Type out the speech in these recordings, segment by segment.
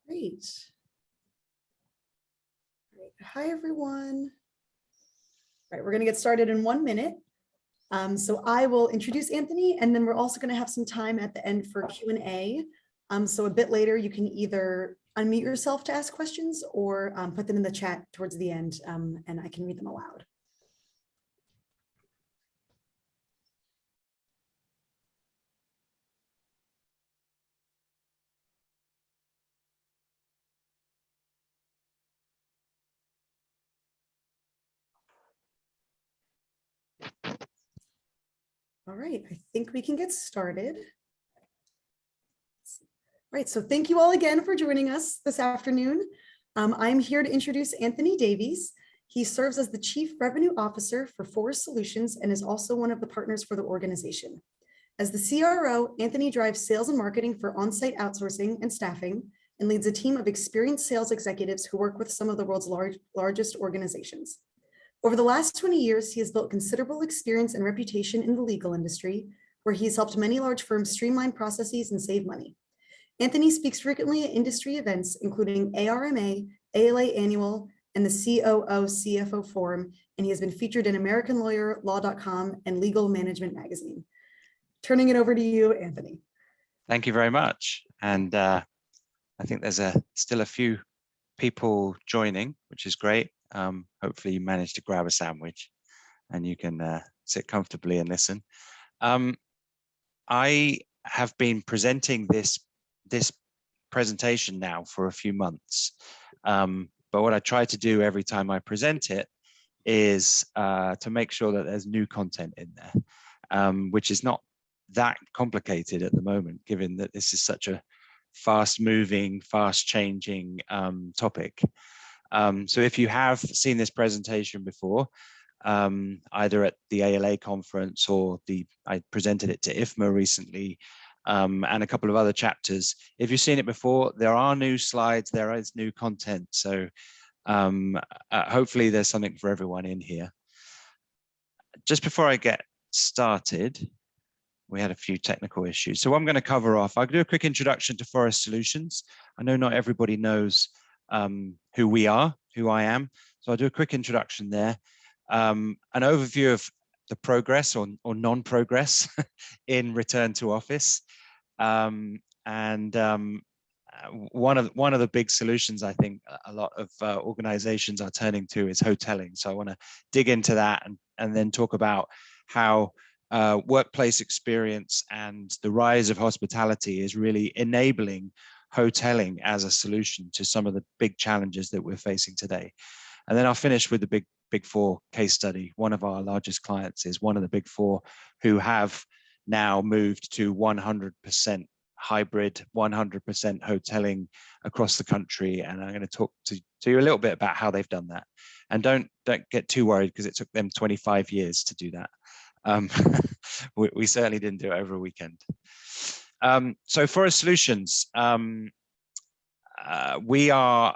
Great. Great. Hi, everyone. All right, we're going to get started in 1 minute. So I will introduce Anthony, and then we're also going to have some time at the end for Q&A. So a bit later, you can either unmute yourself to ask questions or put them in the chat towards the end, and I can read them aloud. All right, I think we can get started. All right, so thank you all again for joining us this afternoon. I'm here to introduce Anthony Davies. He serves as the Chief Revenue Officer for Forest Solutions and is also one of the partners for the organization. As the CRO, Anthony drives sales and marketing for on-site outsourcing and staffing and leads a team of experienced sales executives who work with some of the world's largest organizations. Over the last 20 years, he has built considerable experience and reputation in the legal industry, where he has helped many large firms streamline processes and save money. Anthony speaks frequently at industry events, including ARMA, ALA Annual, and the COO CFO Forum, and he has been featured in American Lawyer, Law.com, and Legal Management Magazine. Turning it over to you, Anthony. Thank you very much. And I think there's still a few people joining, which is great. Hopefully you managed to grab a sandwich and you can sit comfortably and listen. I have been presenting this presentation now for a few months. But what I try to do every time I present it is to make sure that there's new content in there, which is not that complicated at the moment, given that this is such a fast-moving, fast-changing topic. So if you have seen this presentation before, either at the ALA conference or I presented it to IFMA recently, and a couple of other chapters. If you've seen it before, there are new slides, there is new content. So hopefully there's something for everyone in here. Just before I get started, we had a few technical issues. So I'm going to cover off, I'll do a quick introduction to Forest Solutions. I know not everybody knows who we are, who I am. So I'll do a quick introduction there. An overview of the progress or non-progress in return to office. One of the big solutions I think a lot of organizations are turning to is hoteling. So I want to dig into that and then talk about how workplace experience and the rise of hospitality is really enabling hoteling as a solution to some of the big challenges that we're facing today. And then I'll finish with the big four case study. One of our largest clients is one of the big four who have now moved to 100% hybrid, 100% hoteling across the country. And I'm going to talk to you a little bit about how they've done that. And don't get too worried because it took them 25 years to do that. We certainly didn't do it over a weekend. So Forest Solutions, we are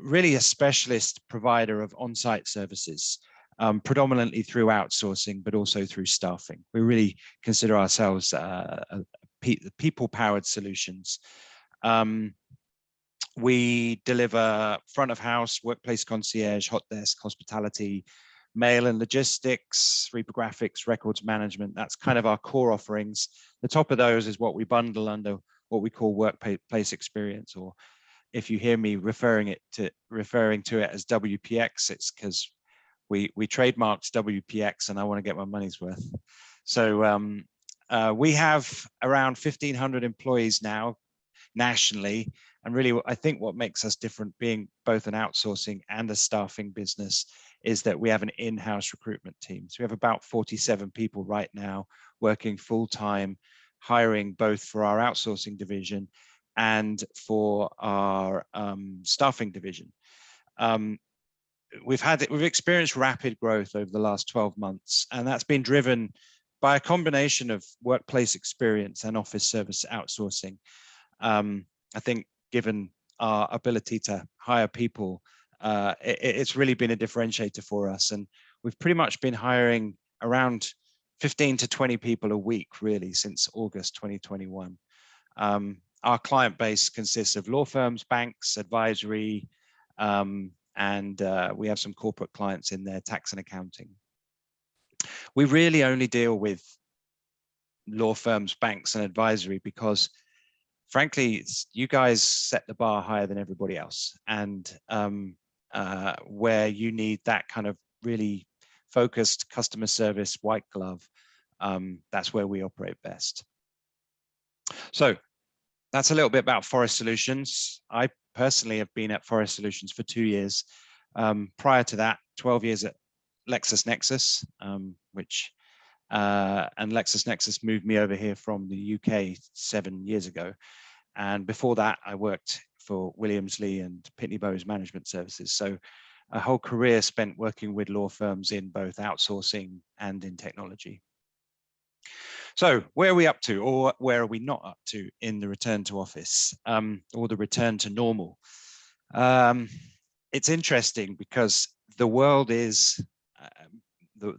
really a specialist provider of on-site services, predominantly through outsourcing, but also through staffing. We really consider ourselves people-powered solutions. We deliver front of house, workplace concierge, hot desk, hospitality, mail and logistics, reprographics, records management. That's kind of our core offerings. The top of those is what we bundle under what we call workplace experience, or if you hear me referring to it as WPX, it's because we trademarked WPX and I want to get my money's worth. So we have around 1,500 employees now nationally. And really, I think what makes us different, being both an outsourcing and a staffing business, is that we have an in-house recruitment team. So we have about 47 people right now working full-time, hiring both for our outsourcing division and for our staffing division. We've experienced rapid growth over the last 12 months, and that's been driven by a combination of workplace experience and office service outsourcing. I think given our ability to hire people, it's really been a differentiator for us. And we've pretty much been hiring around 15 to 20 people a week, really, since August 2021. our client base consists of law firms, banks, advisory, and we have some corporate clients in there, tax and accounting. We really only deal with law firms, banks, and advisory because, frankly, you guys set the bar higher than everybody else. And where you need that kind of really focused customer service, white glove, that's where we operate best. So that's a little bit about Forest Solutions. I personally have been at Forest Solutions for 2 years. Prior to that, 12 years at LexisNexis, and LexisNexis moved me over here from the UK 7 years ago. And before that, I worked for Williams-Lee and Pitney Bowes Management Services. So a whole career spent working with law firms in both outsourcing and in technology. So where are we up to, or where are we not up to in the return to office, or the return to normal? It's interesting because the world is, the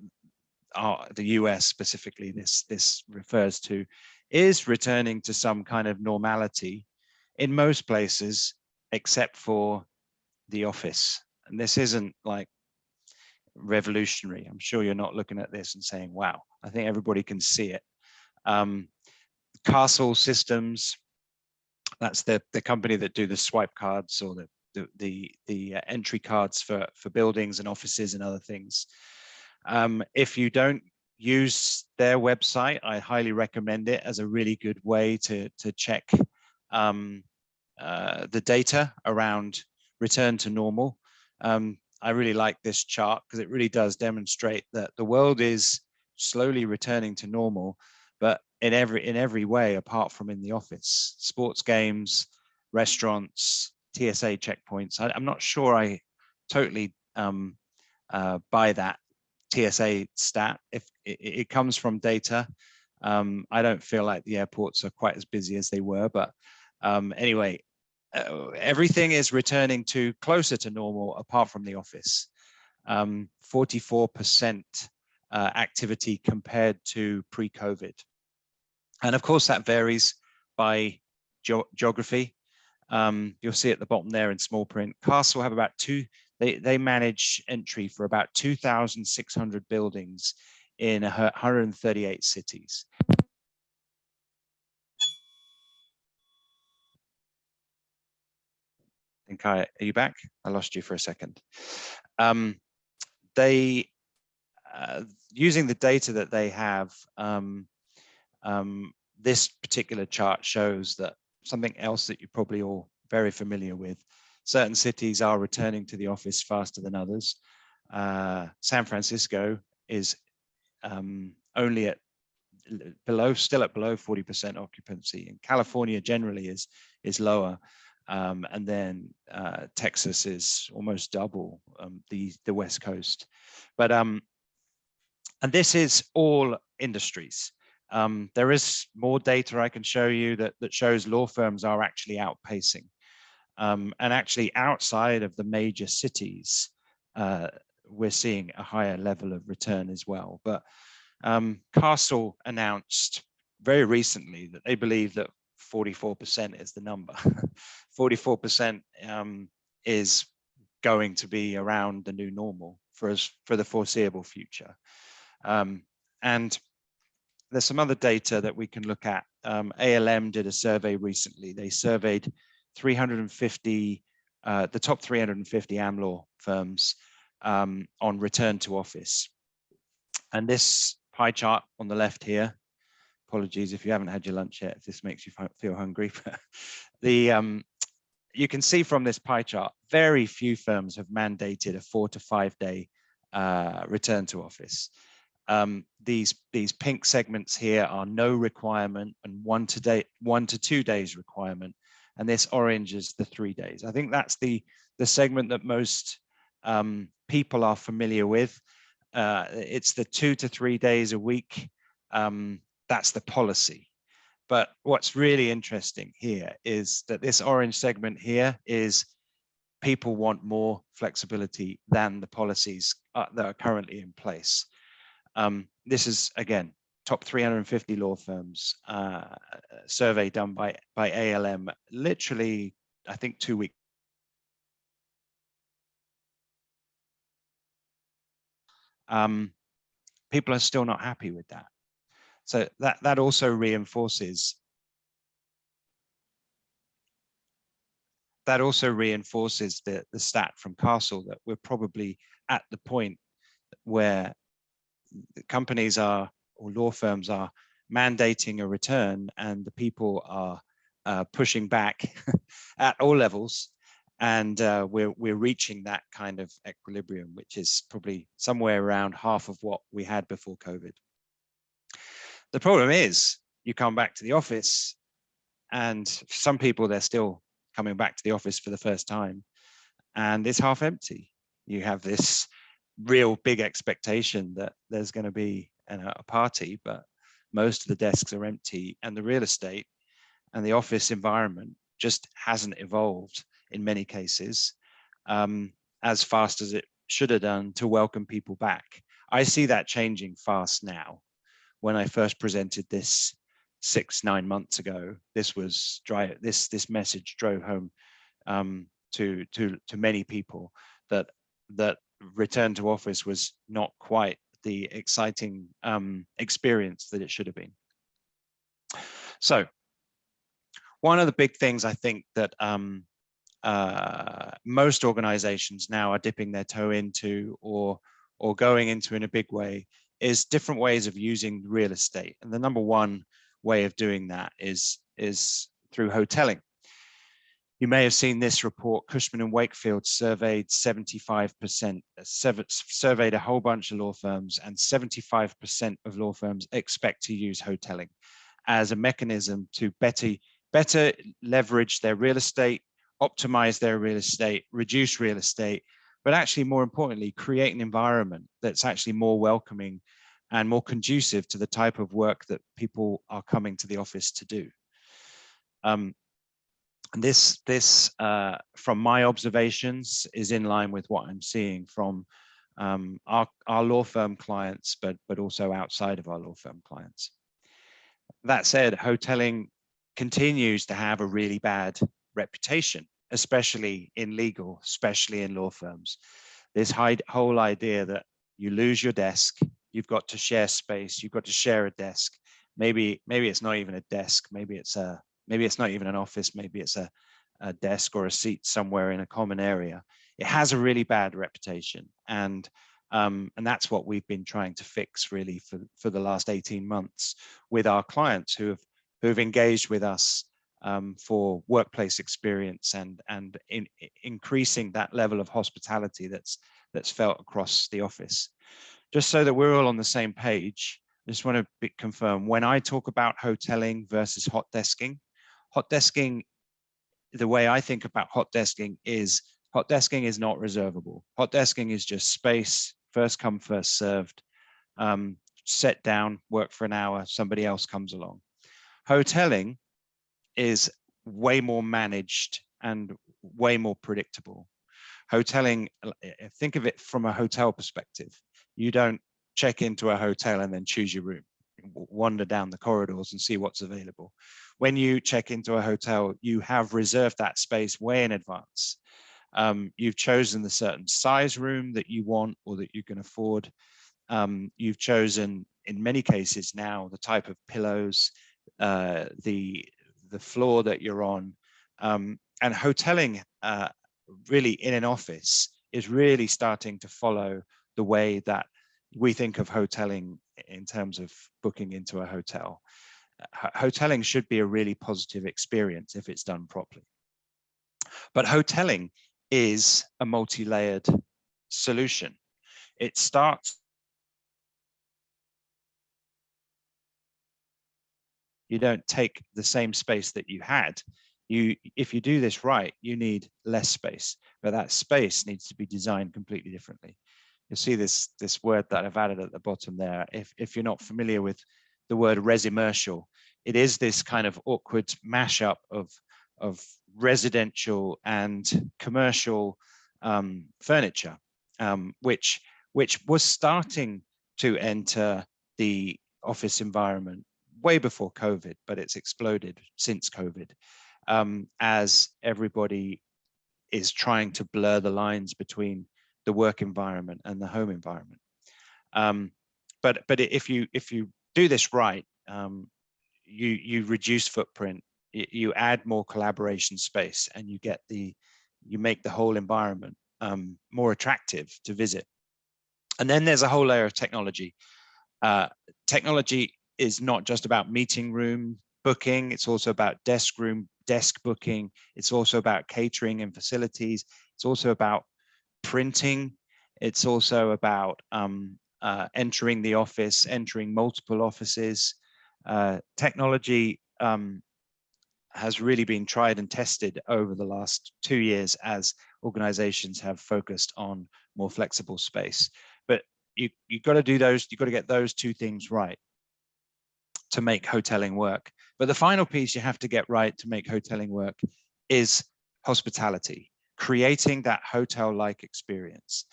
US specifically, this refers to, is returning to some kind of normality in most places, except for the office. And this isn't like revolutionary. I'm sure you're not looking at this and saying, wow, I think everybody can see it. Castle Systems, that's the company that do the swipe cards or the entry cards for buildings and offices and other things. If you don't use their website, I highly recommend it as a really good way to check the data around return to normal. I really like this chart because it really does demonstrate that the world is slowly returning to normal, but in every way apart from in the office. Sports games, restaurants, TSA checkpoints. I'm not sure I totally buy that TSA stat. If it comes from data, I don't feel like the airports are quite as busy as they were, but anyway, everything is returning to closer to normal apart from the office. 44% activity compared to pre-COVID. And of course that varies by geography. You'll see at the bottom there in small print, Castle have about they manage entry for about 2,600 buildings in 138 cities. Are you back? I lost you for a second. They, using the data that they have, this particular chart shows that something else that you're probably all very familiar with. Certain cities are returning to the office faster than others. San Francisco is only at still at below 40% occupancy, and California generally is lower. And then Texas is almost double the West Coast. But and this is all industries. There is more data I can show you that shows law firms are actually outpacing. And actually outside of the major cities, we're seeing a higher level of return as well. But Castle announced very recently that they believe that 44% is the number. 44% is going to be around the new normal for the foreseeable future. And there's some other data that we can look at. ALM did a survey recently. They surveyed 350, the top 350 AM law firms on return to office. And this pie chart on the left here, apologies if you haven't had your lunch yet, if this makes you feel hungry. You can see from this pie chart, very few firms have mandated a 4 to 5 day return to office. These pink segments here are no requirement and 1 to 2 days requirement. And this orange is the 3 days. I think that's the segment that most people are familiar with. It's the 2 to 3 days a week. That's the policy. But what's really interesting here is that this orange segment here is people want more flexibility than the policies that are currently in place. This is, again, top 350 law firms, survey done by ALM, literally, I think 2 weeks. People are still not happy with that. So that also reinforces the stat from Castle that we're probably at the point where the companies are, or law firms are, mandating a return, and the people are pushing back at all levels, and we're reaching that kind of equilibrium, which is probably somewhere around half of what we had before COVID. The problem is, you come back to the office, and for some people, they're still coming back to the office for the first time, and it's half empty. You have this real big expectation that there's going to be a party, but most of the desks are empty, and the real estate and the office environment just hasn't evolved in many cases as fast as it should have done to welcome people back. I see that changing fast now. When I first presented this 6-9 months ago, this message drove home to many people that return to office was not quite the exciting experience that it should have been. So one of the big things I think that most organizations now are dipping their toe into, or going into in a big way, is different ways of using real estate. And the number one way of doing that is through hoteling. You may have seen this report. Cushman & Wakefield surveyed 75%, surveyed a whole bunch of law firms, and 75% of law firms expect to use hoteling as a mechanism to better leverage their real estate, optimize their real estate, reduce real estate, but actually, more importantly, create an environment that's actually more welcoming and more conducive to the type of work that people are coming to the office to do. This, from my observations, is in line with what I'm seeing from our law firm clients, but also outside of our law firm clients. That said, hoteling continues to have a really bad reputation, especially in legal, especially in law firms. This whole idea that you lose your desk, you've got to share space, you've got to share a desk. Maybe it's not even a desk, maybe it's not even an office, maybe it's a desk or a seat somewhere in a common area. It has a really bad reputation, and that's what we've been trying to fix really for the last 18 months with our clients who've engaged with us for workplace experience and increasing that level of hospitality that's felt across the office. Just so that we're all on the same page, I just want to confirm, when I talk about hoteling versus hot desking, the way I think about hot desking is not reservable. Hot desking is just space, first come, first served, sit down, work for an hour, somebody else comes along. Hoteling is way more managed and way more predictable. Hoteling, think of it from a hotel perspective. You don't check into a hotel and then choose your room, wander down the corridors and see what's available. When you check into a hotel, you have reserved that space way in advance. You've chosen the certain size room that you want or that you can afford. You've chosen, in many cases now, the type of pillows, the floor that you're on. And hoteling really in an office is really starting to follow the way that we think of hoteling in terms of booking into a hotel. Hoteling should be a really positive experience if it's done properly. But hoteling is a multi-layered solution. It starts, you don't take the same space that you had. If you do this right, you need less space, but that space needs to be designed completely differently. You'll see this word that I've added at the bottom there. If you're not familiar with the word residential, it is this kind of awkward mashup of residential and commercial furniture, which was starting to enter the office environment way before COVID, but it's exploded since COVID, as everybody is trying to blur the lines between the work environment and the home environment. But if you do this right, you reduce footprint, you add more collaboration space, and you make the whole environment more attractive to visit. And then there's a whole layer of technology. Technology is not just about meeting room booking, it's also about desk booking, it's also about catering and facilities, it's also about printing, it's also about entering the office, entering multiple offices. Technology has really been tried and tested over the last 2 years as organizations have focused on more flexible space. But you've got to do those, you've got to get those two things right to make hoteling work. But the final piece you have to get right to make hoteling work is hospitality, creating that hotel-like experience.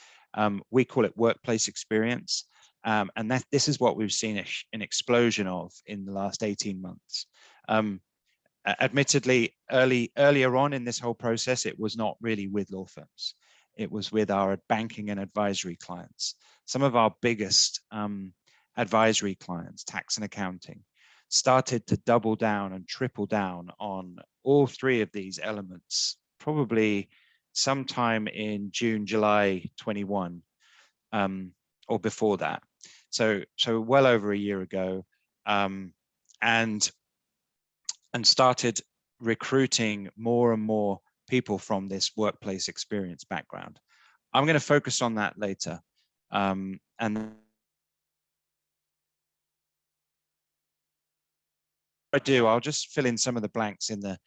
We call it workplace experience. And this is what we've seen an explosion of in the last 18 months. Admittedly, earlier on in this whole process, it was not really with law firms. It was with our banking and advisory clients. Some of our biggest advisory clients, tax and accounting, started to double down and triple down on all three of these elements, probably sometime in June, July 21, or before that. So well over a year ago, and started recruiting more and more people from this workplace experience background. I'm going to focus on that later. And I'll just fill in some of the blanks in the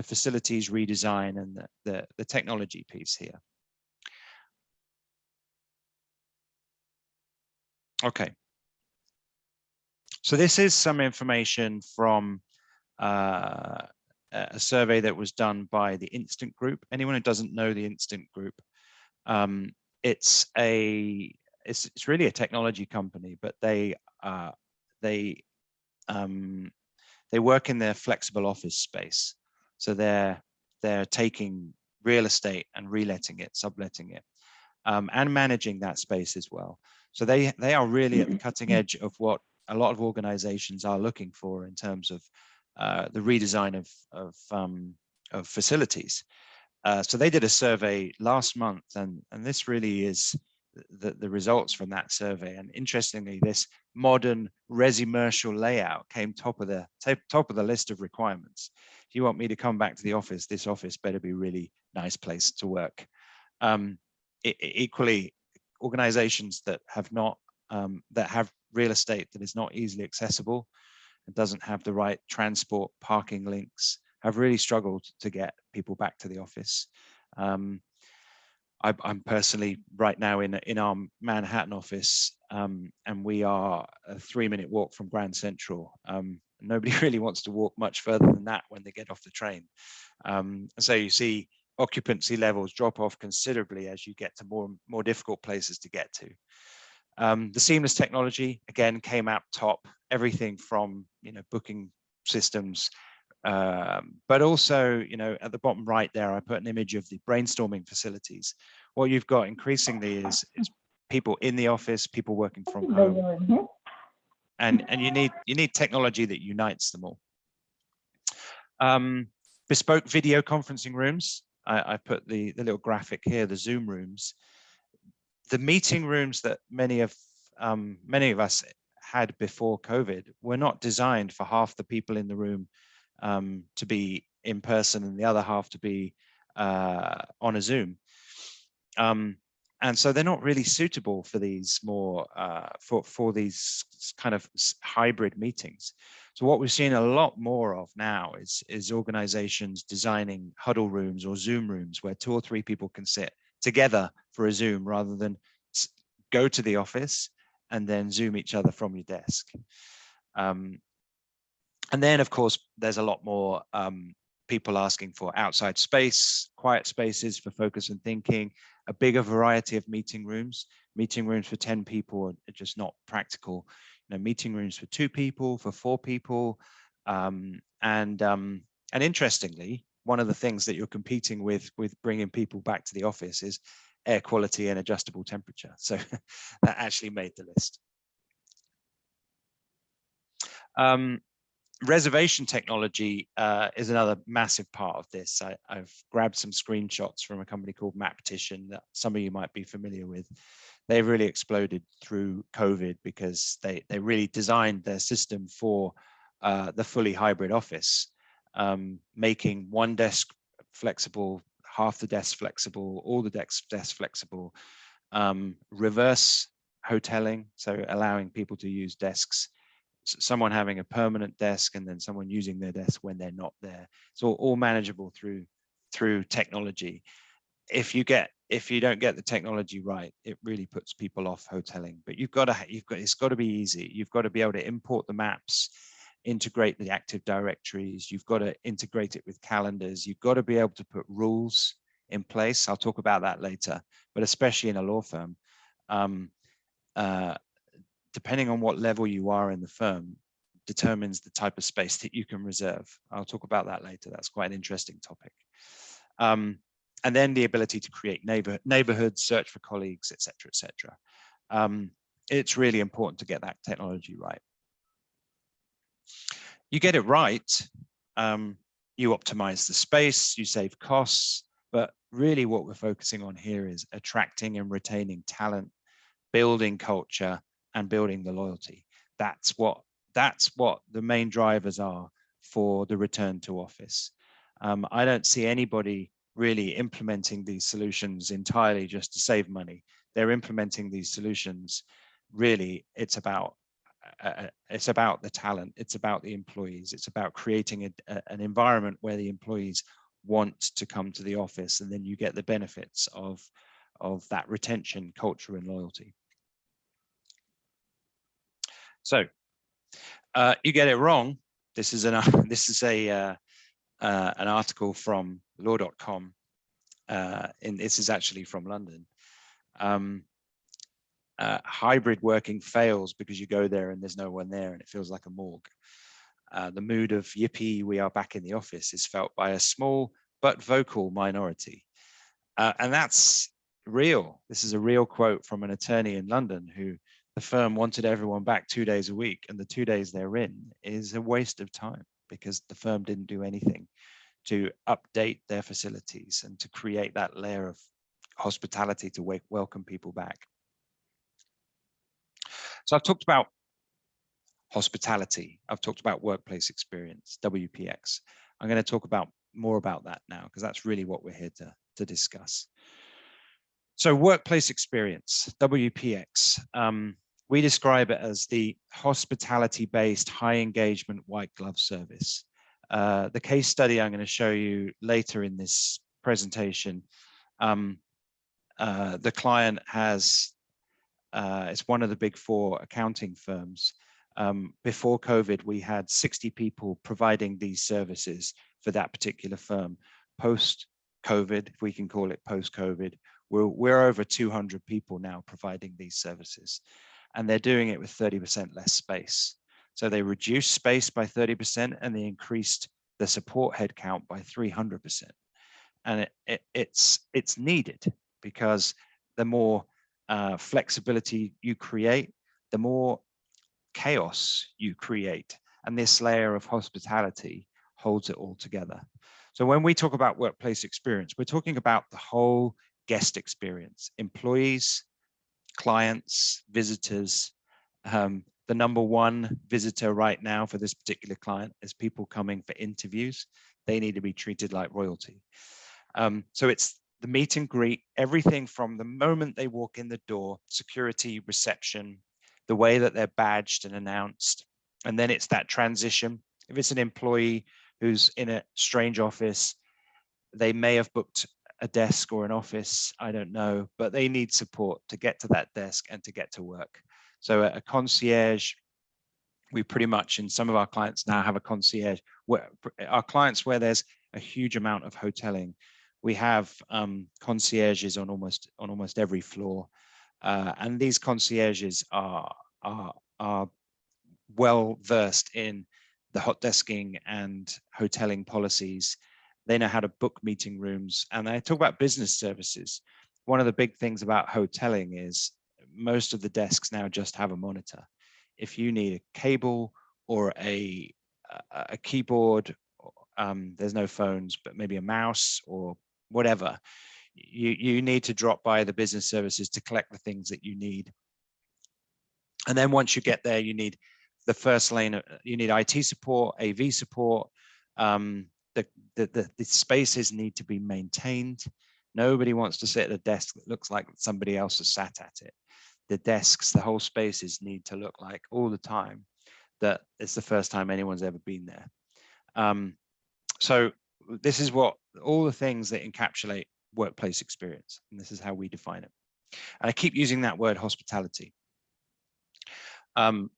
facilities redesign and the technology piece here. Okay. So this is some information from a survey that was done by the Instant Group. Anyone who doesn't know the Instant Group, it's really a technology company, but they work in their flexible office space. So they're taking real estate and reletting it, subletting it, and managing that space as well. So they are really at the cutting edge of what a lot of organizations are looking for in terms of the redesign of facilities. So they did a survey last month, and this really is the results from that survey. And interestingly, this modern resimercial layout came top of the list of requirements. If you want me to come back to the office, this office better be a really nice place to work. Equally, organizations that have real estate that is not easily accessible and doesn't have the right transport parking links have really struggled to get people back to the office. I'm personally right now in our Manhattan office, and we are a 3-minute walk from Grand Central. Nobody really wants to walk much further than that when they get off the train. And so you see occupancy levels drop off considerably as you get to more difficult places to get to. The seamless technology again came out top. Everything from booking systems, but also at the bottom right there, I put an image of the brainstorming facilities. What you've got increasingly is people in the office, people working from home, and you need technology that unites them all. Bespoke video conferencing rooms. I put the little graphic here, the Zoom rooms. The meeting rooms that many of us had before COVID were not designed for half the people in the room to be in person and the other half to be on a Zoom. And so they're not really suitable for these more for these kind of hybrid meetings. So what we've seen a lot more of now is organizations designing huddle rooms or Zoom rooms where 2 or 3 people can sit together for a Zoom rather than go to the office and then Zoom each other from your desk. And then, of course, there's a lot more people asking for outside space, quiet spaces for focus and thinking, a bigger variety of meeting rooms. Meeting rooms for 10 people are just not practical. meeting rooms for 2 people, for 4 people. And interestingly, one of the things that you're competing with bringing people back to the office is air quality and adjustable temperature. So that actually made the list. Reservation technology is another massive part of this. I've grabbed some screenshots from a company called Maptition that some of you might be familiar with. They've really exploded through COVID because they really designed their system for the fully hybrid office, making one desk flexible, half the desk flexible, all the desks flexible, reverse hoteling, so allowing people to use desks, someone having a permanent desk and then someone using their desk when they're not there. It's all manageable through technology. If you don't get the technology right, it really puts people off hoteling. But it's got to be easy. You've got to be able to import the maps, integrate the Active Directories. You've got to integrate it with calendars. You've got to be able to put rules in place. I'll talk about that later. But especially in a law firm, depending on what level you are in the firm, determines the type of space that you can reserve. I'll talk about that later. That's quite an interesting topic. And then the ability to create neighborhoods, search for colleagues, et cetera, et cetera. It's really important to get that technology right. You get it right, you optimize the space, you save costs, but really what we're focusing on here is attracting and retaining talent, building culture, and building the loyalty. That's what the main drivers are for the return to office. I don't see anybody really implementing these solutions entirely just to save money. They're implementing these solutions. Really, it's about the talent. It's about the employees. It's about creating an environment where the employees want to come to the office, and then you get the benefits of that retention, culture, and loyalty. So you get it wrong. This is an article from law.com. This is actually from London. Hybrid working fails because you go there and there's no one there and it feels like a morgue. The mood of yippee, we are back in the office is felt by a small but vocal minority. And that's real. This is a real quote from an attorney in London who the firm wanted everyone back 2 days a week, and the 2 days they're in is a waste of time because the firm didn't do anything to update their facilities and to create that layer of hospitality to welcome people back. So I've talked about hospitality. I've talked about workplace experience, WPX. I'm going to talk more about that now because that's really what we're here to discuss. So workplace experience, WPX. We describe it as the hospitality-based, high-engagement, white glove service. The case study I'm going to show you later in this presentation, the client has, it's one of the big 4 accounting firms. Before COVID, we had 60 people providing these services for that particular firm. Post-COVID, if we can call it post-COVID, we're over 200 people now providing these services. And they're doing it with 30% less space. So they reduced space by 30% and they increased the support headcount by 300%. And it's needed because the more flexibility you create, the more chaos you create. And this layer of hospitality holds it all together. So when we talk about workplace experience, we're talking about the whole guest experience, employees, clients, visitors. The number one visitor right now for this particular client is people coming for interviews. They need to be treated like royalty. So it's the meet and greet, everything from the moment they walk in the door, security, reception, the way that they're badged and announced. And then it's that transition. If it's an employee who's in a strange office, they may have booked a desk or an office, I don't know, but they need support to get to that desk and to get to work. So a concierge, we pretty much, in some of our clients now have a concierge. Where our clients where there's a huge amount of hoteling, we have concierges on almost every floor. And these concierges are well versed in the hot desking and hoteling policies. They know how to book meeting rooms, and they talk about business services. One of the big things about hoteling is most of the desks now just have a monitor. If you need a cable or a keyboard, there's no phones, but maybe a mouse or whatever, you need to drop by the business services to collect the things that you need. And then once you get there, you need the first lane, you need IT support, AV support. The spaces need to be maintained. Nobody wants to sit at a desk that looks like somebody else has sat at it. The desks, the whole spaces need to look like all the time that it's the first time anyone's ever been there. So this is what all the things that encapsulate workplace experience, and this is how we define it. And I keep using that word hospitality. Some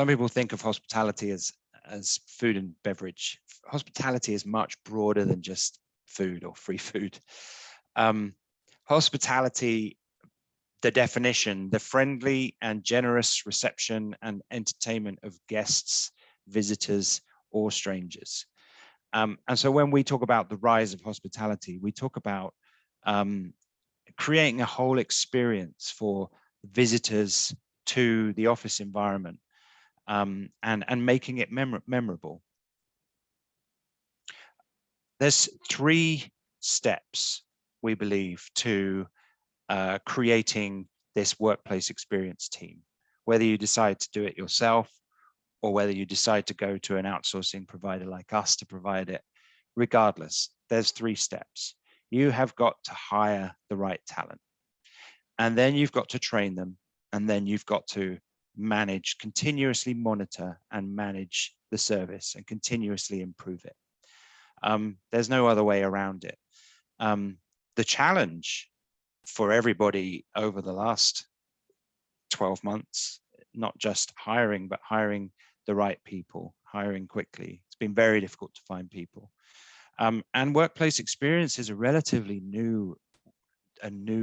people think of hospitality as food and beverage. Hospitality is much broader than just food or free food. Hospitality, the definition, the friendly and generous reception and entertainment of guests, visitors, or strangers. And so when we talk about the rise of hospitality, we talk about creating a whole experience for visitors to the office environment, and making it memorable. There's 3 steps, we believe, to creating this workplace experience team, whether you decide to do it yourself or whether you decide to go to an outsourcing provider like us to provide it. Regardless, there's 3 steps. You have got to hire the right talent, and then you've got to train them, and then you've got to manage, continuously monitor and manage the service and continuously improve it. There's no other way around it. The challenge for everybody over the last 12 months, not just hiring, but hiring the right people, hiring quickly. It's been very difficult to find people. And workplace experience is a relatively new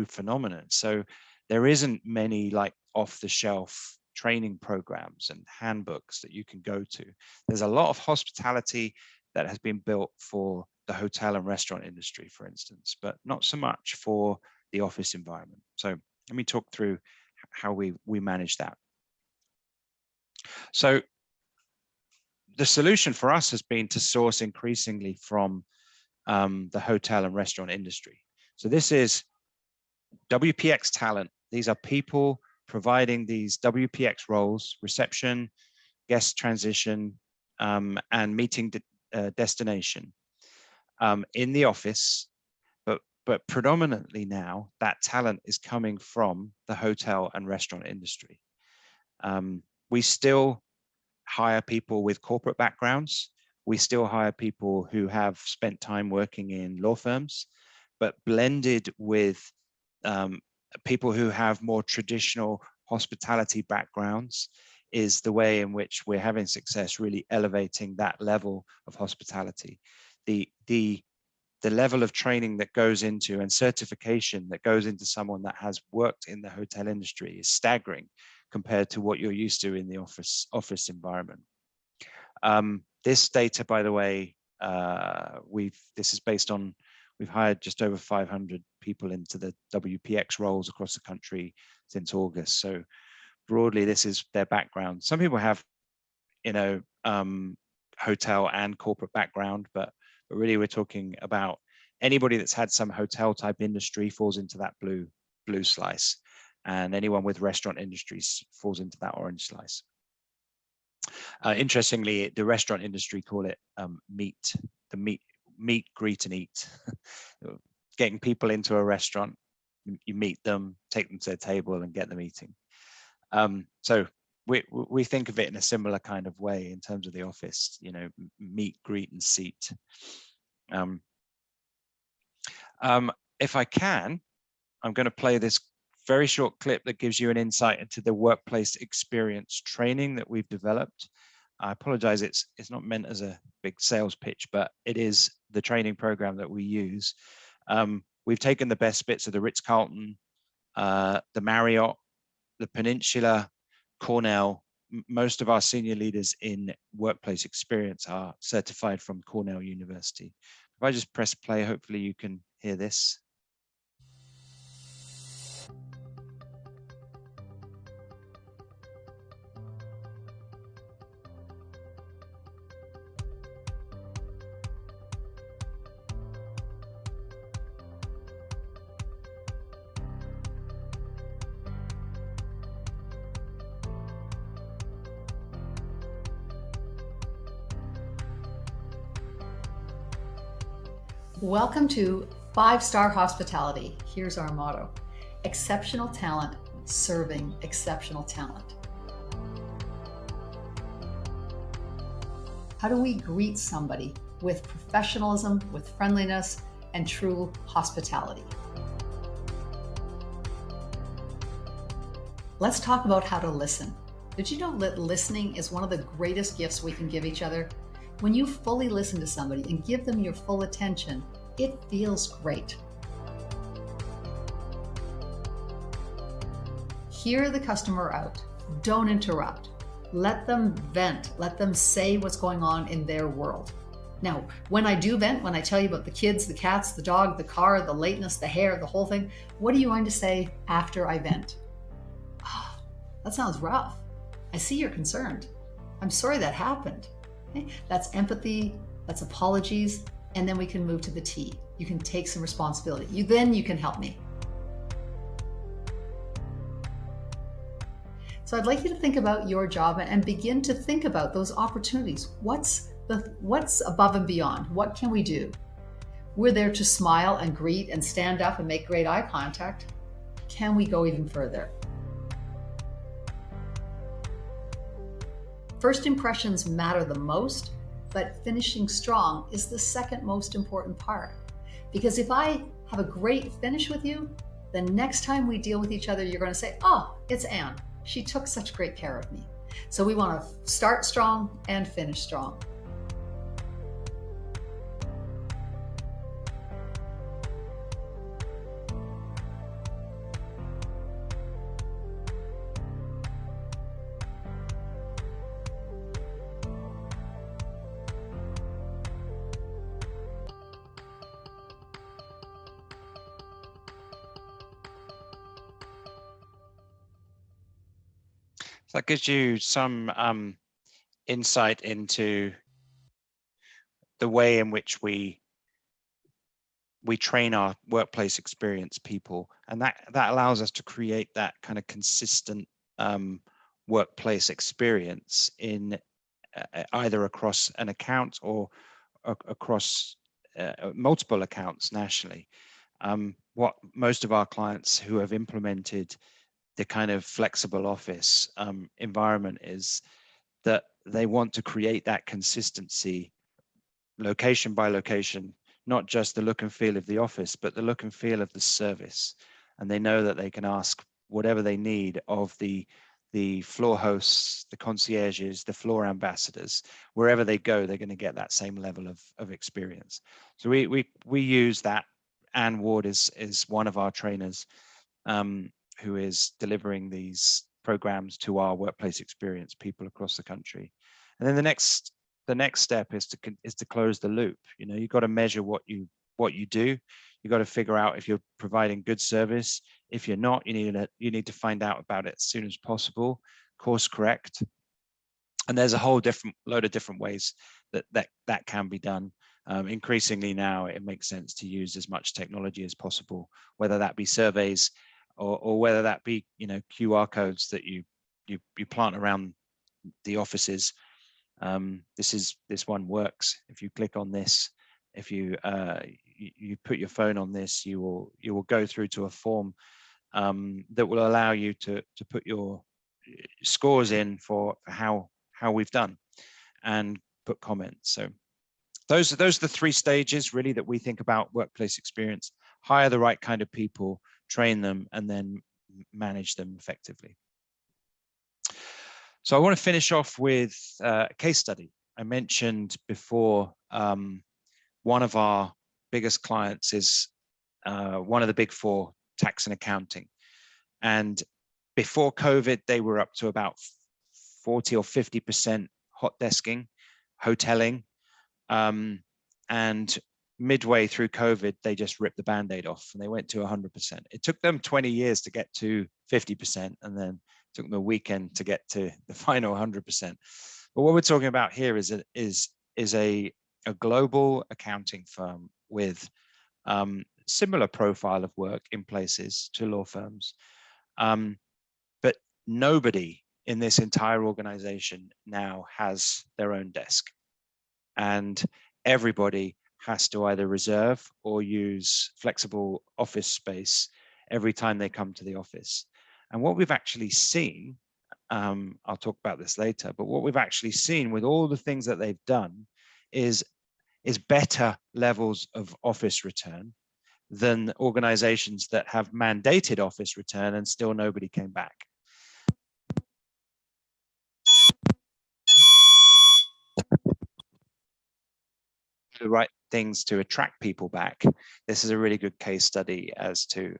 phenomenon. So there isn't many like off-the-shelf training programs and handbooks that you can go to. There's a lot of hospitality that has been built for the hotel and restaurant industry, for instance, but not so much for the office environment. So let me talk through how we manage that. So the solution for us has been to source increasingly from the hotel and restaurant industry. So this is WPX talent. These are people providing these WPX roles: reception, guest transition, and meeting destination in the office. But predominantly now, that talent is coming from the hotel and restaurant industry. We still hire people with corporate backgrounds. We still hire people who have spent time working in law firms, but blended with people who have more traditional hospitality backgrounds is the way in which we're having success really elevating that level of hospitality. The level of training that goes into and certification that goes into someone that has worked in the hotel industry is staggering compared to what you're used to in the office environment. This data, by the way, this is based on, we've hired just over 500 people into the WPX roles across the country since August. So broadly, this is their background. Some people have, hotel and corporate background, but really we're talking about anybody that's had some hotel type industry falls into that blue slice, and anyone with restaurant industries falls into that orange slice. Interestingly, the restaurant industry call it meet, greet and eat. Getting people into a restaurant, you meet them, take them to their table and get them eating. So we think of it in a similar kind of way in terms of the office, meet, greet and seat. If I can, I'm going to play this very short clip that gives you an insight into the workplace experience training that we've developed. I apologize, it's not meant as a big sales pitch, but it is the training program that we use. We've taken the best bits of the Ritz-Carlton, the Marriott, the Peninsula, Cornell. Most of our senior leaders in workplace experience are certified from Cornell University. If I just press play, hopefully you can hear this. Welcome to 5-Star Hospitality. Here's our motto: exceptional talent serving exceptional talent. How do we greet somebody with professionalism, with friendliness, and true hospitality? Let's talk about how to listen. Did you know that listening is one of the greatest gifts we can give each other? When you fully listen to somebody and give them your full attention, it feels great. Hear the customer out. Don't interrupt. Let them vent. Let them say what's going on in their world. Now, when I do vent, when I tell you about the kids, the cats, the dog, the car, the lateness, the hair, the whole thing, what are you going to say after I vent? Oh, that sounds rough. I see you're concerned. I'm sorry that happened. Okay? That's empathy, that's apologies, and then we can move to the T. You can take some responsibility. Then you can help me. So I'd like you to think about your job and begin to think about those opportunities. What's above and beyond? What can we do? We're there to smile and greet and stand up and make great eye contact. Can we go even further? First impressions matter the most, but finishing strong is the second most important part. Because if I have a great finish with you, the next time we deal with each other, you're going to say, oh, it's Anne. She took such great care of me. So we want to start strong and finish strong. So that gives you some insight into the way in which we train our workplace experience people, and that allows us to create that kind of consistent workplace experience in either across an account or across multiple accounts nationally. What most of our clients who have implemented the kind of flexible office environment is that they want to create that consistency location by location, not just the look and feel of the office, but the look and feel of the service. And they know that they can ask whatever they need of the floor hosts, the concierges, the floor ambassadors. Wherever they go, they're going to get that same level of experience. So we use that. Anne Ward is one of our trainers who is delivering these programs to our workplace experience people across the country. And then the next step is to close the loop. You know, you've got to measure what you do. You've got to figure out if you're providing good service. If you're not, you need to find out about it as soon as possible, course correct. And there's a whole load of different ways that can be done. Increasingly now, it makes sense to use as much technology as possible, whether that be surveys or whether that be, you know, QR codes that you plant around the offices. This one works. If you click on this, if you put your phone on this, you will go through to a form that will allow you to put your scores in for how we've done and put comments. So those are the three stages really that we think about workplace experience: hire the right kind of people, train them, and then manage them effectively. So I want to finish off with a case study. I mentioned before, one of our biggest clients is one of the big four, tax and accounting. And before COVID, they were up to about 40 or 50% hot desking, hoteling, and midway through COVID, they just ripped the Band-Aid off and they went to 100%. It took them 20 years to get to 50%, and then it took them a weekend to get to the final 100%. But what we're talking about here is a global accounting firm with similar profile of work in places to law firms. But nobody in this entire organization now has their own desk. And everybody has to either reserve or use flexible office space every time they come to the office. And what we've actually seen, I'll talk about this later, but what we've actually seen with all the things that they've done is better levels of office return than organizations that have mandated office return and still nobody came back. The right things to attract people back. This is a really good case study as to,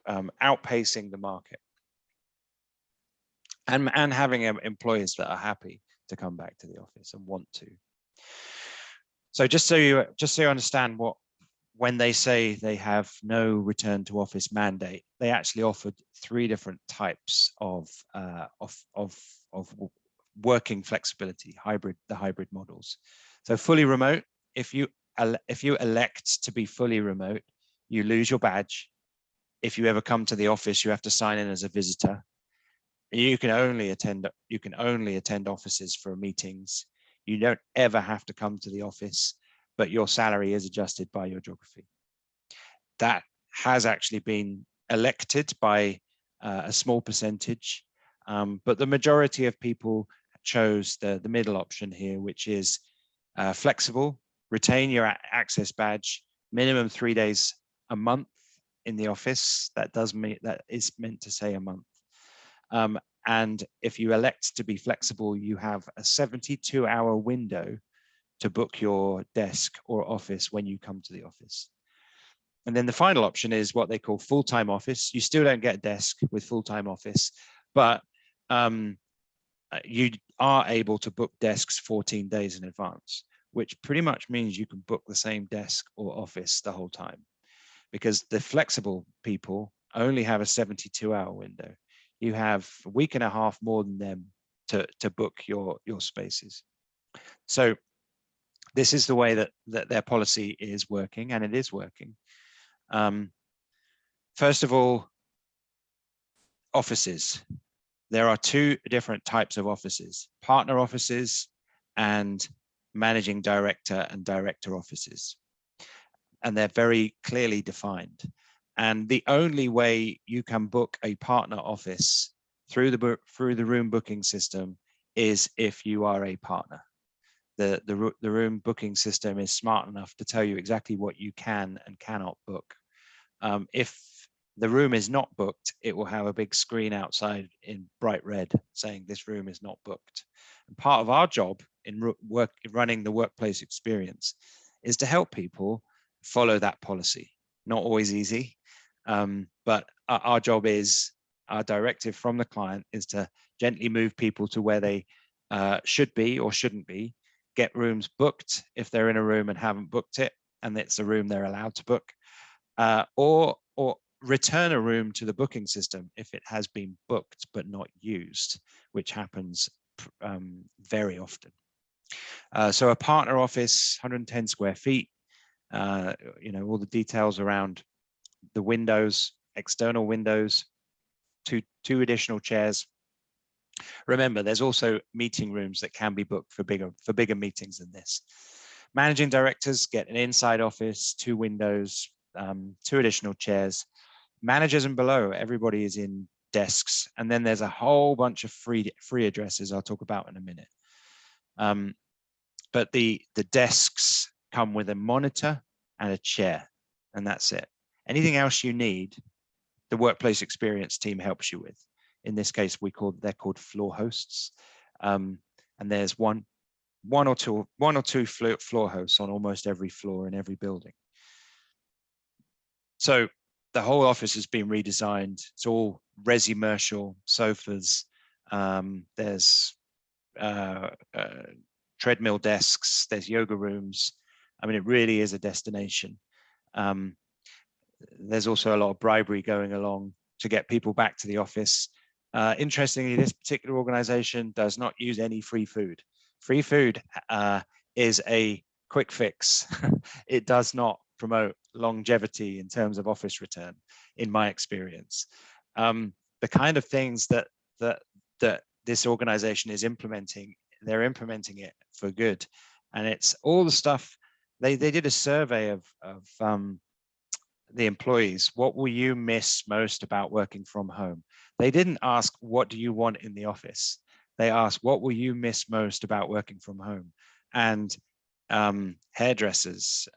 outpacing the market and having employees that are happy to come back to the office and want to. So just so you understand when they say they have no return to office mandate, they actually offered 3 different types of working flexibility, the hybrid models. So fully remote, if you elect to be fully remote, you lose your badge. If you ever come to the office, you have to sign in as a visitor. You can only attend offices for meetings. You don't ever have to come to the office, but your salary is adjusted by your geography. That has actually been elected by a small percentage, but the majority of people chose the middle option here, which is flexible, retain your access badge, minimum 3 days a month in the office. That is meant to say a month. And if you elect to be flexible, you have a 72-hour window to book your desk or office when you come to the office. And then the final option is what they call full-time office. You still don't get a desk with full-time office, but you are able to book desks 14 days in advance, which pretty much means you can book the same desk or office the whole time, because the flexible people only have a 72-hour window. You have a week and a half more than them to book your spaces. So this is the way that their policy is working, and it is working. First of all, offices. There are 2 different types of offices: partner offices and managing director and director offices. And they're very clearly defined. And the only way you can book a partner office through the room booking system is if you are a partner. The room booking system is smart enough to tell you exactly what you can and cannot book. If the room is not booked, it will have a big screen outside in bright red saying this room is not booked. And part of our job in running the workplace experience is to help people follow that policy. Not always easy, but our job is, our directive from the client is to gently move people to where they should be or shouldn't be, get rooms booked if they're in a room and haven't booked it, and it's a room they're allowed to book, or return a room to the booking system if it has been booked but not used, which happens very often. So a partner office, 110 square feet, all the details around the windows, external windows, two additional chairs. Remember, there's also meeting rooms that can be booked for bigger meetings than this. Managing directors get an inside office, 2 windows, 2 additional chairs. Managers and below, everybody is in desks, and then there's a whole bunch of free addresses I'll talk about in a minute. But the desks come with a monitor and a chair, and that's it. Anything else you need, the workplace experience team helps you with. In this case, they're called floor hosts, and there's one or two floor hosts on almost every floor in every building. So the whole office has been redesigned. It's all resi-mercial sofas, There's treadmill desks, there's yoga rooms. I mean, it really is a destination. There's also a lot of bribery going along to get people back to the office. Interestingly, this particular organization does not use any free food. Free food is a quick fix. It does not promote longevity in terms of office return, in my experience. The kind of things that this organization is implementing, they're implementing it for good. And it's all the stuff, they did a survey of the employees. What will you miss most about working from home? They didn't ask, what do you want in the office? They asked, what will you miss most about working from home? And hairdressers,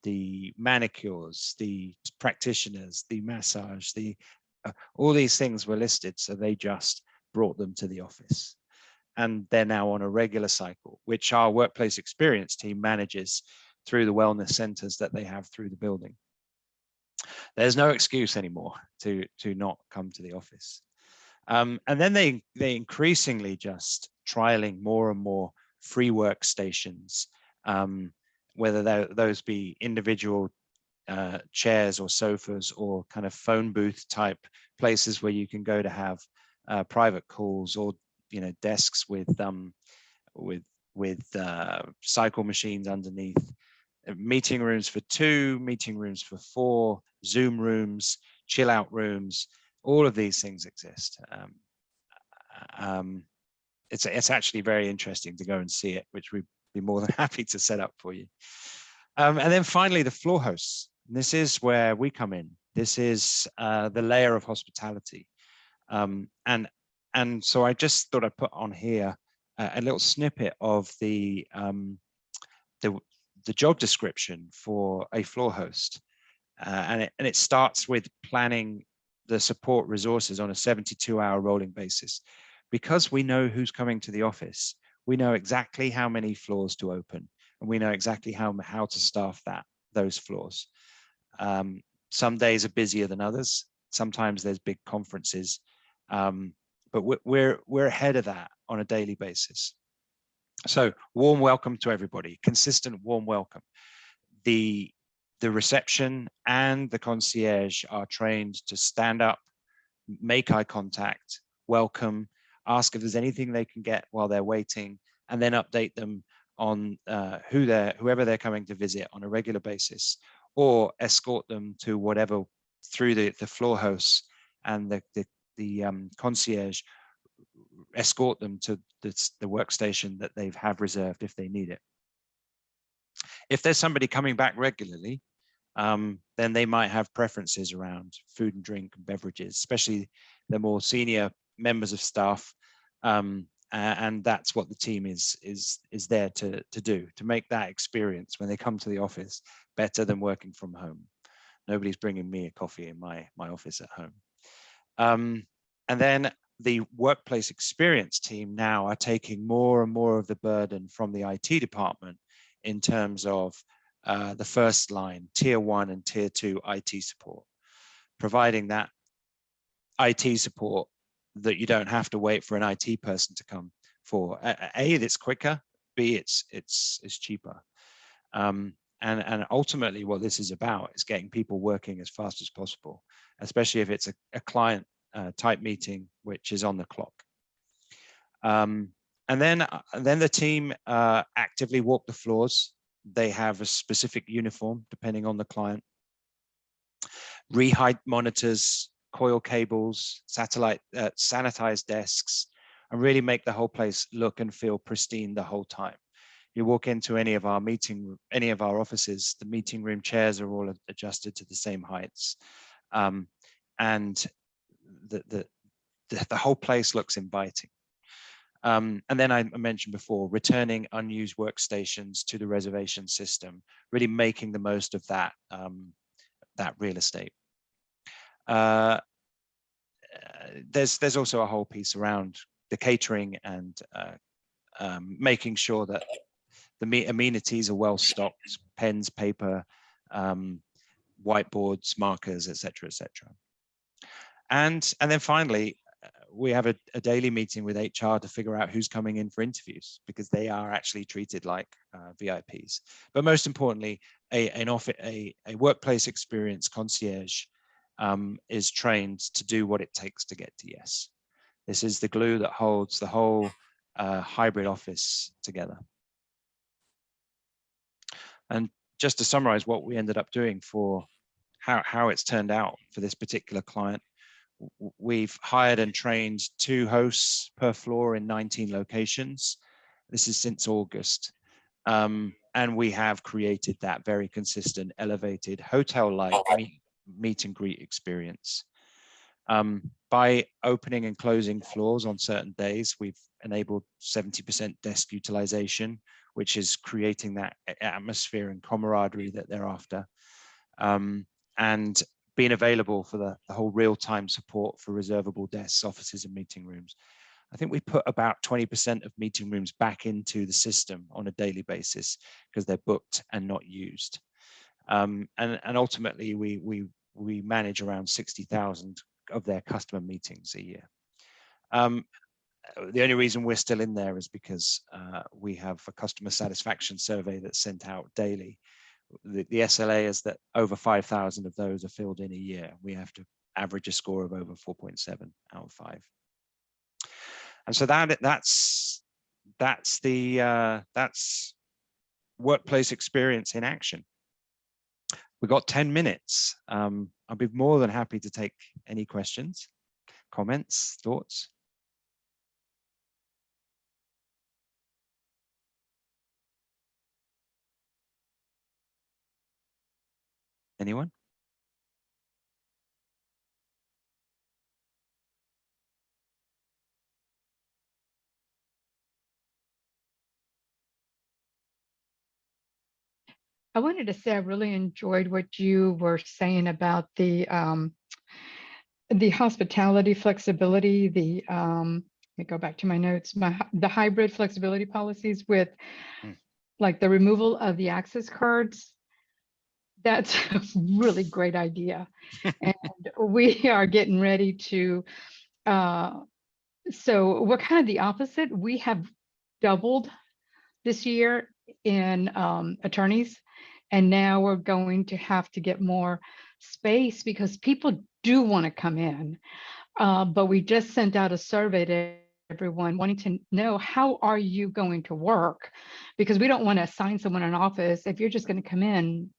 the manicures, the practitioners, the massage, all these things were listed. So they just brought them to the office. And they're now on a regular cycle, which our workplace experience team manages through the wellness centers that they have through the building. There's no excuse anymore to not come to the office. And then they increasingly just trialing more and more free workstations, whether those be individual chairs or sofas or kind of phone booth type places where you can go to have private calls, or desks with cycle machines underneath. Meeting rooms for 2, meeting rooms for 4, Zoom rooms, chill out rooms. All of these things exist. It's actually very interesting to go and see it, which we'd be more than happy to set up for you. And then finally, the floor hosts. This is where we come in. This is the layer of hospitality. And so I just thought I'd put on here a little snippet of the job description for a floor host. And it starts with planning the support resources on a 72-hour rolling basis. Because we know who's coming to the office, we know exactly how many floors to open, and we know exactly how to staff those floors. Some days are busier than others. Sometimes there's big conferences, but we're ahead of that on a daily basis. So warm welcome to everybody, consistent warm welcome. The reception and the concierge are trained to stand up, make eye contact, welcome, ask if there's anything they can get while they're waiting, and then update them on whoever they're coming to visit on a regular basis, or escort them to whatever through the floor hosts and the concierge, escort them to the workstation that they have reserved if they need it. If there's somebody coming back regularly, then they might have preferences around food and drink and beverages, especially the more senior members of staff. And that's what the team is there to do, to make that experience when they come to the office better than working from home. Nobody's bringing me a coffee in my office at home. And then the workplace experience team now are taking more and more of the burden from the IT department in terms of the first line, tier 1 and tier 2 IT support, providing that IT support that you don't have to wait for an IT person to come for. A, it's quicker. B, it's cheaper. And ultimately what this is about is getting people working as fast as possible, especially if it's a client type meeting, which is on the clock. And then the team actively walk the floors. They have a specific uniform depending on the client. Re-height monitors, coil cables, satellite sanitized desks, and really make the whole place look and feel pristine the whole time. You walk into any of our offices, the meeting room chairs are all adjusted to the same heights, and the whole place looks inviting. And then I mentioned before, returning unused workstations to the reservation system, really making the most of that real estate. There's also a whole piece around the catering and making sure that the amenities are well stocked: pens, paper, whiteboards, markers, etc., etc. And then finally, we have a daily meeting with HR to figure out who's coming in for interviews, because they are actually treated like VIPs. But most importantly, a workplace experience concierge is trained to do what it takes to get to yes. This is the glue that holds the whole hybrid office together. And just to summarize what we ended up doing for how it's turned out for this particular client, we've hired and trained 2 hosts per floor in 19 locations. This is since August. And we have created that very consistent, elevated hotel-like meet and greet experience. By opening and closing floors on certain days, we've enabled 70% desk utilization, which is creating that atmosphere and camaraderie that they're after. And being available for the whole real-time support for reservable desks, offices, and meeting rooms. I think we put about 20% of meeting rooms back into the system on a daily basis because they're booked and not used. And ultimately, we manage around 60,000 of their customer meetings a year. The only reason we're still in there is because we have a customer satisfaction survey that's sent out daily. The SLA is that over 5,000 of those are filled in a year. We have to average a score of over 4.7 out of 5. And so that's workplace experience in action. We've got 10 minutes. I'll be more than happy to take any questions, comments, thoughts. Anyone? I wanted to say I really enjoyed what you were saying about the hospitality flexibility, let me go back to my notes, the hybrid flexibility policies with like the removal of the access cards. That's a really great idea. And we are getting ready to, so we're kind of the opposite. We have doubled this year in attorneys, and now we're going to have to get more space because people do want to come in. But we just sent out a survey to everyone wanting to know, how are you going to work? Because we don't want to assign someone an office if you're just going to come in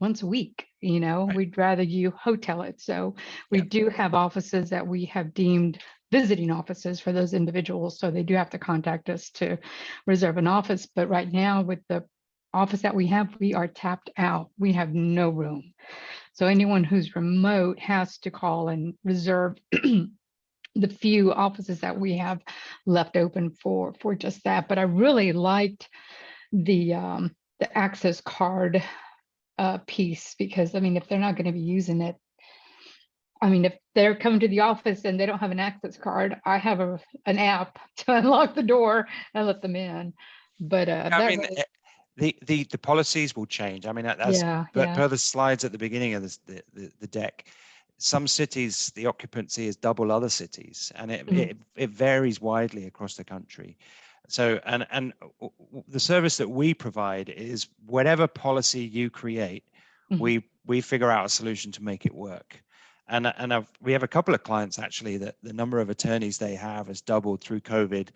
once a week, you know. Right. We'd rather you hotel it. So we do have offices that we have deemed visiting offices for those individuals. So they do have to contact us to reserve an office. But right now with the office that we have, we are tapped out. We have no room. So anyone who's remote has to call and reserve the few offices that we have left open for just that. But I really liked the access card piece, because I mean, if they're not going to be using it, I mean, if they're coming to the office and they don't have an access card, I have an app to unlock the door and let them in. But I mean, the policies will change. I mean, that's per the slides at the beginning of the deck. Some cities, the occupancy is double other cities, and it varies widely across the country. So, and the service that we provide is whatever policy you create, we figure out a solution to make it work. And we have a couple of clients actually that the number of attorneys they have has doubled through COVID.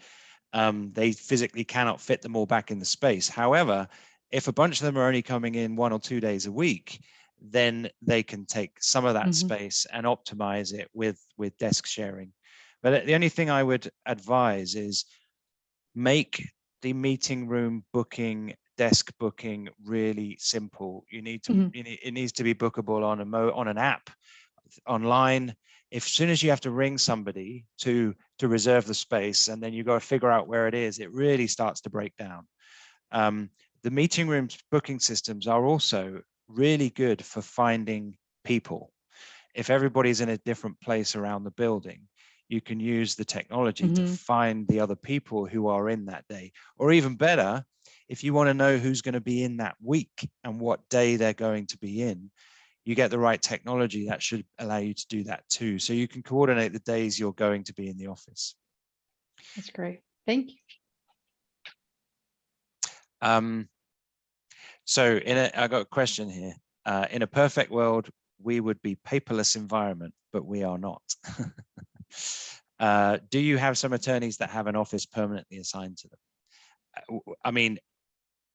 They physically cannot fit them all back in the space. However, if a bunch of them are only coming in 1 or 2 days a week, then they can take some of that space and optimize it with desk sharing. But the only thing I would advise is make the meeting room booking, desk booking really simple. You need to, it needs to be bookable on an app, online. As soon as you have to ring somebody to reserve the space, and then you got to figure out where it is, it really starts to break down. The meeting room booking systems are also really good for finding people. If everybody's in a different place around the building, you can use the technology to find the other people who are in that day. Or even better, if you want to know who's going to be in that week and what day they're going to be in, you get the right technology that should allow you to do that too. So you can coordinate the days you're going to be in the office. That's great. Thank you. So I got a question here. In a perfect world, we would be paperless environment, but we are not. Do you have some attorneys that have an office permanently assigned to them? I mean,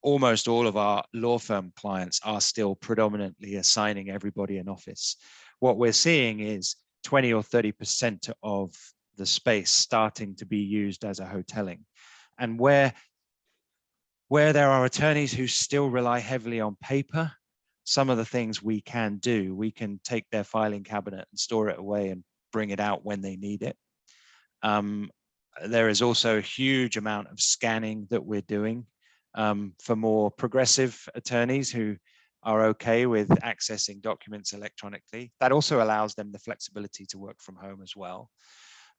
almost all of our law firm clients are still predominantly assigning everybody an office. What we're seeing is 20 or 30% of the space starting to be used as a hoteling. And where there are attorneys who still rely heavily on paper, some of the things we can do, we can take their filing cabinet and store it away and bring it out when they need it. There is also a huge amount of scanning that we're doing for more progressive attorneys who are okay with accessing documents electronically. That also allows them the flexibility to work from home as well.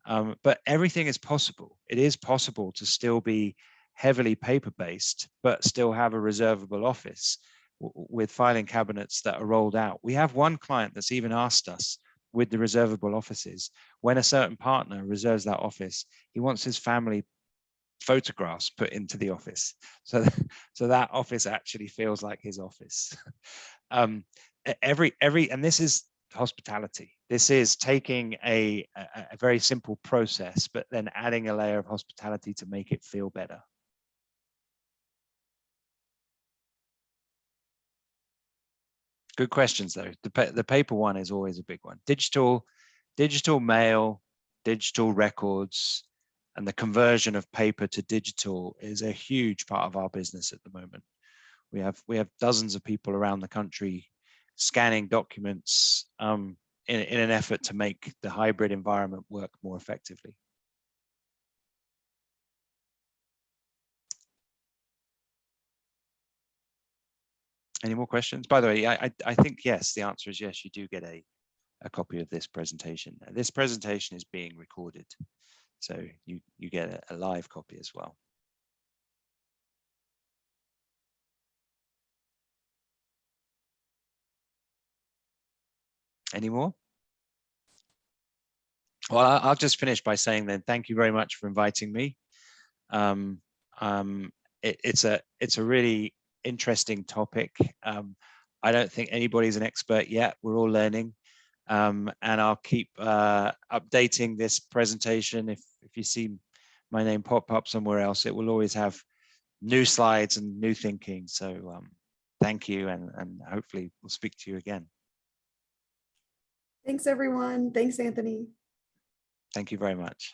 But everything is possible. It is possible to still be heavily paper-based, but still have a reservable office with filing cabinets that are rolled out. We have one client that's even asked us with the reservable offices, when a certain partner reserves that office, he wants his family photographs put into the office. So that office actually feels like his office. And this is hospitality. This is taking a very simple process, but then adding a layer of hospitality to make it feel better. Good questions though. The paper one is always a big one. Digital mail, digital records, and the conversion of paper to digital is a huge part of our business at the moment. We have dozens of people around the country scanning documents in an effort to make the hybrid environment work more effectively. Any more questions? By the way, I think yes, the answer is yes, you do get a copy of this presentation. This presentation is being recorded, so you get a live copy as well. Any more? Well, I'll just finish by saying then thank you very much for inviting me. It's a really interesting topic. I don't think anybody's an expert yet. We're all learning, and I'll keep updating this presentation. If you see my name pop up somewhere else, it will always have new slides and new thinking. So thank you, and hopefully we'll speak to you again. Thanks, everyone. Thanks, Anthony. Thank you very much.